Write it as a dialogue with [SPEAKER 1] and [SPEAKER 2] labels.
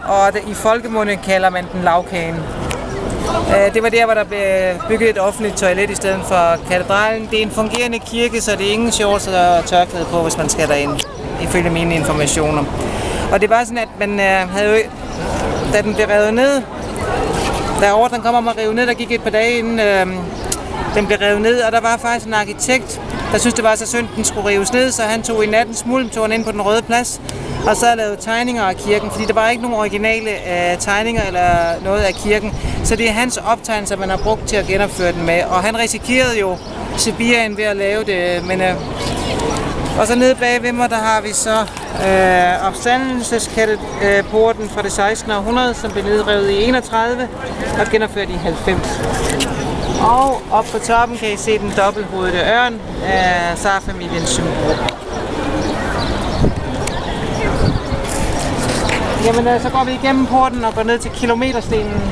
[SPEAKER 1] og i folkemunde kalder man den Lagkagen. Det var der, hvor der blev bygget et offentligt toilet i stedet for katedralen. Det er en fungerende kirke, så det er ingen shorts og tørklæde på, hvis man skal derind, ifølge mine informationer. Og det var sådan, at man havde jo, da den blev revet ned, da ordren kom om at rive ned, der gik et par dage inden den blev revet ned, og der var faktisk en arkitekt, der syntes, det var så synd, den skulle rives ned, så han tog i nattens mulm, tog han ind på den Røde Plads, og så lavede tegninger af kirken, fordi der var ikke nogen originale tegninger eller noget af kirken, så det er hans optegnelser, man har brugt til at genopføre den med, og han risikerede jo Sibirien ved at lave det, men og så nede bag ved mig, der har vi så opstandelsesporten fra det 16. århundrede, som blev nedrevet i 31 og genopført i 90. Og op på toppen kan I se den dobbelthovedede ørn af Tsar-familiens symbol. Jamen, så går vi igennem porten og går ned til kilometerstenen.